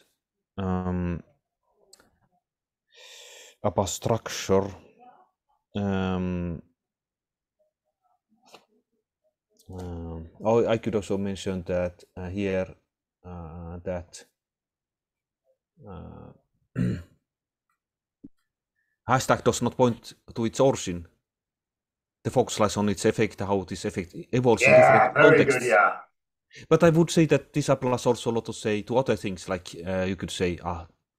about structure. I could also mention that here that hashtag does not point to its origin. The focus lies on its effect, how this effect evolves in different contexts. Good, yeah. But I would say that this applies also a lot to say to other things, like you could say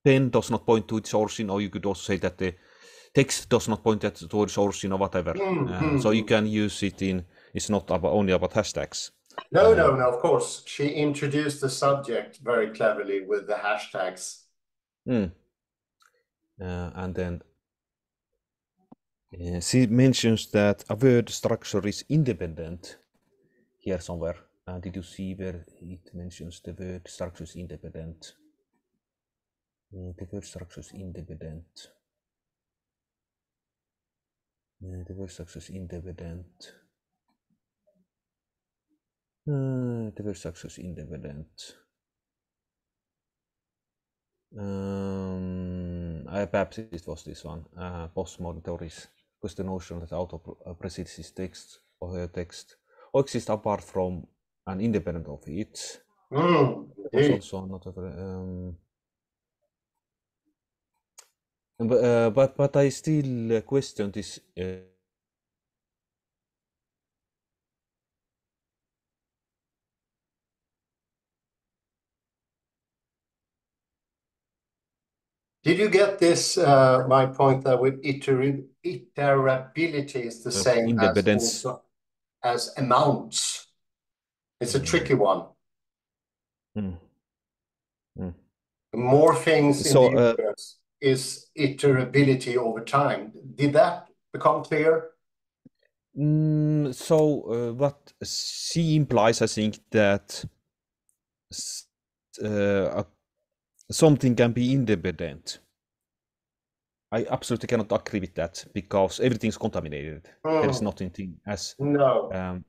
pen does not point to its origin, or you could also say that the text does not point to its origin or whatever. So you can use it in, it's not only about hashtags. No, of course. She introduced the subject very cleverly with the hashtags. And then she mentions that a word structure is independent here somewhere. Did you see where it mentions the word structure is independent? The word structure is independent. The word structure is independent. The word structure is independent. Perhaps it was this one. Postmodern theories, because the notion that author precedes his text or her text, or exists apart from and independent of it. That was also another. But I still question this Did you get this, my point that with iterability is the same as Independence. also as amounts? It's a tricky one. More things in the universe is iterability over time. Did that become clear? What C implies, I think, that something can be independent. I absolutely cannot agree with that because everything's contaminated. There is nothing as no.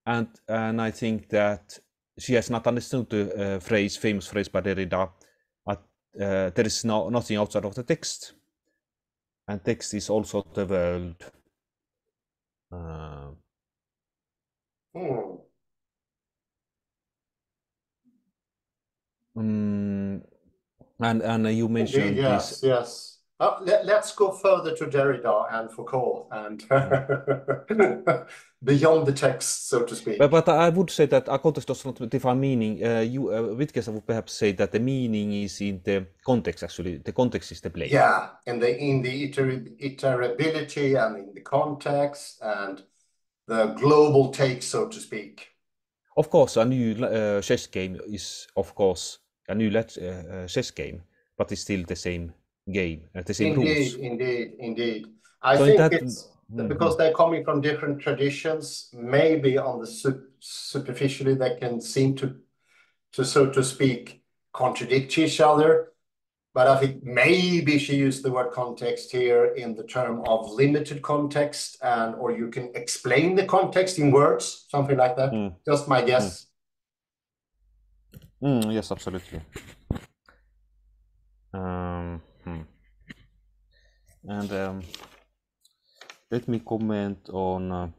And I think that she has not understood the famous phrase by Derrida, there is nothing outside of the text, and text is also the world. And you mentioned yes, this. Yes. Let's go further to Derrida and Foucault and beyond the text, so to speak. But I would say that a context does not define meaning. Wittgenstein would perhaps say that the meaning is in the context. Actually, the context is the place. Yeah, in the iterability and in the context and the global take, so to speak. Of course, a new chess game is, of course, a new chess game, but it's still the same game, the same rules. Indeed. I think it's because they're coming from different traditions. Maybe on the superficially, they can seem to so to speak contradict each other. But I think maybe she used the word context here in the term of limited context, or you can explain the context in words, something like that. Just my guess. Yes, absolutely. And let me comment on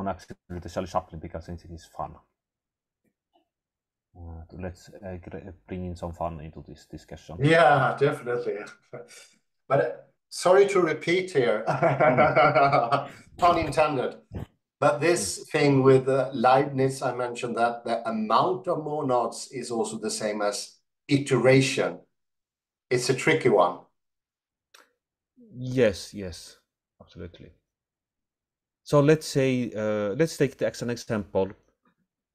actually the Charlie Chaplin because I think it is fun. Let's bring in some fun into this discussion. Yeah, definitely. But sorry to repeat here, pun intended. But this thing with Leibniz, I mentioned that the amount of monads is also the same as iteration. It's a tricky one. Yes, absolutely. So let's say, let's take as an example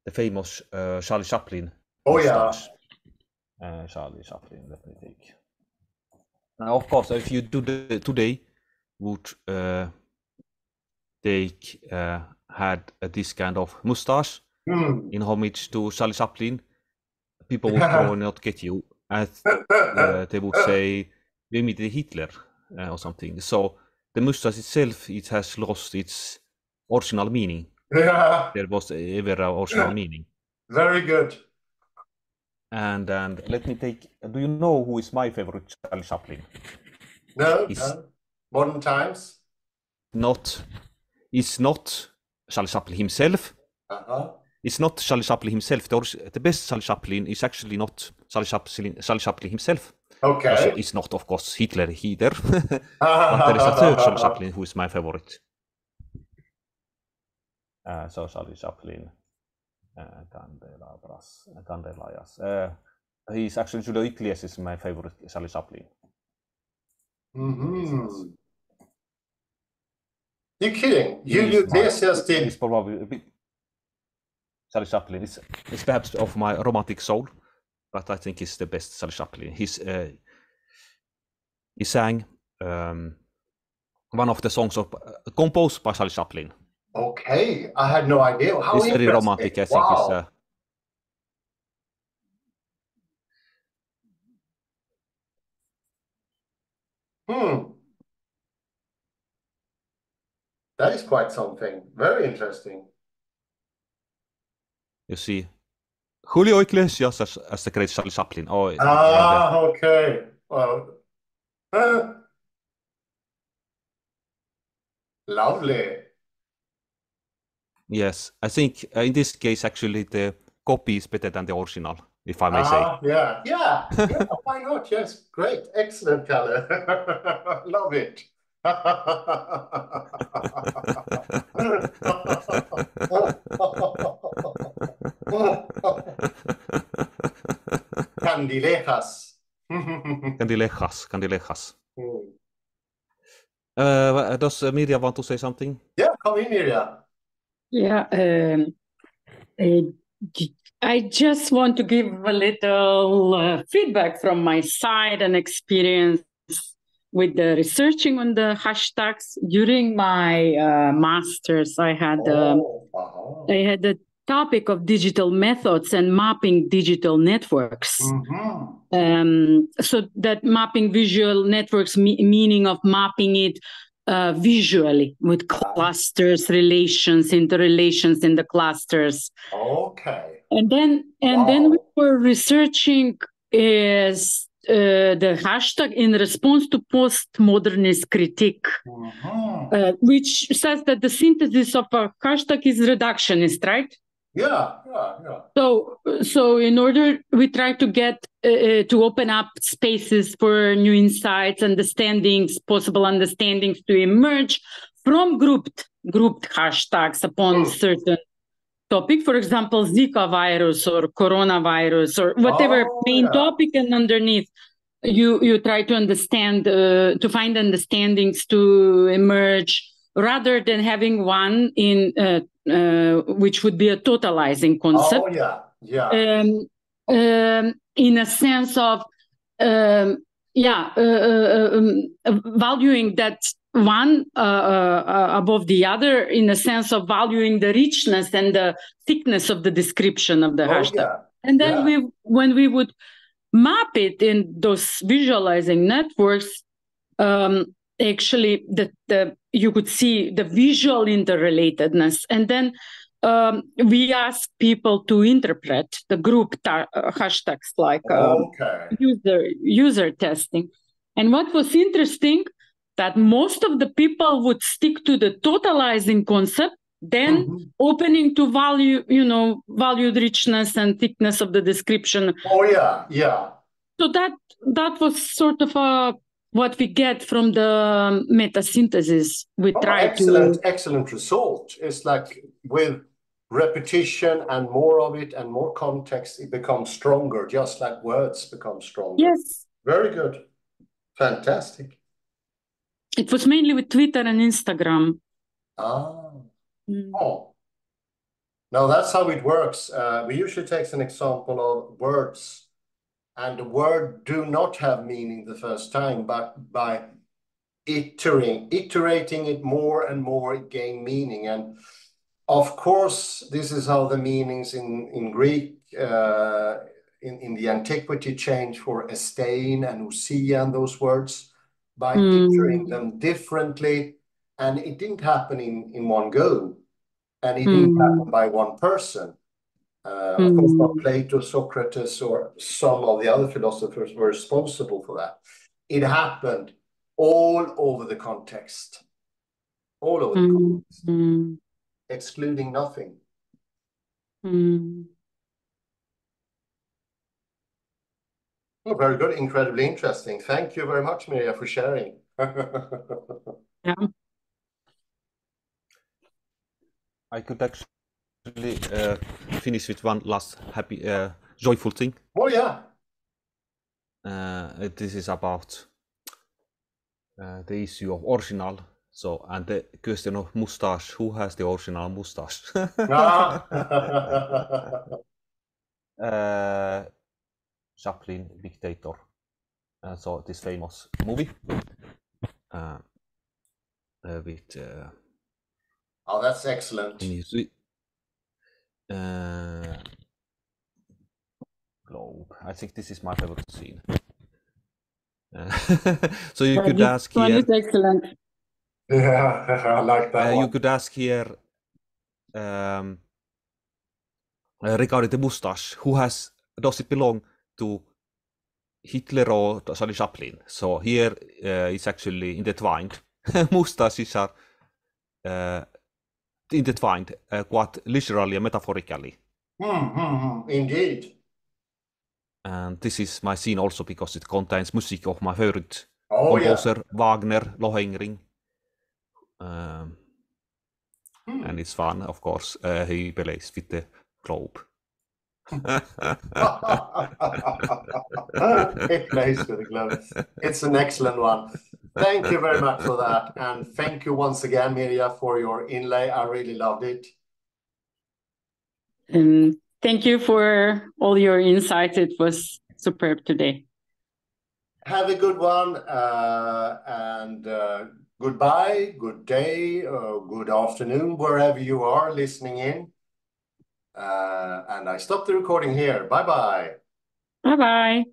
the famous Charlie Chaplin. Oh mustache. Yeah. Charlie Chaplin. Let me take. Now, of course, if you do today would take had this kind of mustache in homage to Charlie Chaplin, people would probably not get you, as they would say we imitated Hitler or something. So the mustache itself, it has lost its original meaning. Yeah. There was ever an original meaning. Very good. And let me take. Do you know who is my favorite Charlie Chaplin? No. Modern times. It's not Charlie Chaplin himself. It's not Charlie Chaplin himself. The best Charlie Chaplin is actually not Charlie Chaplin himself. Okay. It's not, of course, Hitler either. But there is a third Charlie Chaplin who is my favorite. So Charlie Chaplin, Candelajas. He's actually Judo Iglesias is my favorite Charlie Chaplin. You're kidding? Iglesias did. He's probably Charlie Chaplin is perhaps of my romantic soul, but I think he's the best Charlie Chaplin. He sang one of the songs composed by Charlie Chaplin. Okay, I had no idea. How it's very romantic, I think. Wow. That is quite something. Very interesting. You see, Julio Iglesias as the great Charlie Chaplin. Okay. Well, lovely. Yes, I think in this case, actually, the copy is better than the original, if I may say. Yeah, why not? Yes, great. Excellent, Kalle. Love it. Candilejas. Candilejas. Does Mirja want to say something? Yeah, come in, Mirja. Yeah, I just want to give a little feedback from my side and experience with the researching on the hashtags. During my master's, I had the topic of digital methods and mapping digital networks. So that mapping visual networks, meaning of mapping it visually with clusters, relations, interrelations in the clusters. Okay. And then we were researching is the hashtag in response to postmodernist critique, which says that the synthesis of a hashtag is reductionist, right? Yeah. So in order, we try to get to open up spaces for new insights, understandings, possible understandings to emerge from grouped hashtags upon certain topic, for example, Zika virus or coronavirus or whatever main topic, and underneath you try to understand, to find understandings to emerge, rather than having one in which would be a totalizing concept. In a sense of valuing that one above the other, in a sense of valuing the richness and the thickness of the description of the hashtag. And then when we would map it in those visualizing networks, actually you could see the visual interrelatedness. And then we ask people to interpret the group hashtags like user testing. And what was interesting, that most of the people would stick to the totalizing concept, then opening to valued richness and thickness of the description. So that was sort of what we get from the meta synthesis. We try excellent result. It's like with repetition and more of it and more context, it becomes stronger, just like words become stronger. Yes. Very good. Fantastic. It was mainly with Twitter and Instagram. Oh. No, that's how it works. We usually take an example of words, and the word do not have meaning the first time, but by iterating it more and more, it gain meaning. And of course, this is how the meanings in Greek in the antiquity change for estein and ousia and those words, by iterating them differently. And it didn't happen in one go, and it didn't happen by one person. Of course, not Plato, Socrates, or some of the other philosophers were responsible for that. It happened all over the context, excluding nothing. Oh, very good, incredibly interesting. Thank you very much, Mirja, for sharing. I could actually finish with one last joyful thing. Oh yeah. This is about the issue of original. So, and the question of mustache. Who has the original mustache? Chaplin, Dictator. So this famous movie with. Oh, that's excellent. Globe. I think this is my favorite scene. So you could ask here. One is excellent. Yeah, I like that one. You could ask here regarding the mustache. Does it belong to Hitler or Charlie Chaplin? So here it's actually intertwined. Mustaches are intertwined, quite literally and metaphorically. Indeed. And this is my scene also because it contains music of my favorite composer, Wagner, Lohengrin. And it's fun, of course. He plays with the globe. It plays with the glove. It's an excellent one. Thank you very much for that. And thank you once again, Mirja, for your inlay. I really loved it. And thank you for all your insights. It was superb today. Have a good one, and goodbye, good day, good afternoon, wherever you are listening in. And I stop the recording here. Bye-bye. Bye-bye.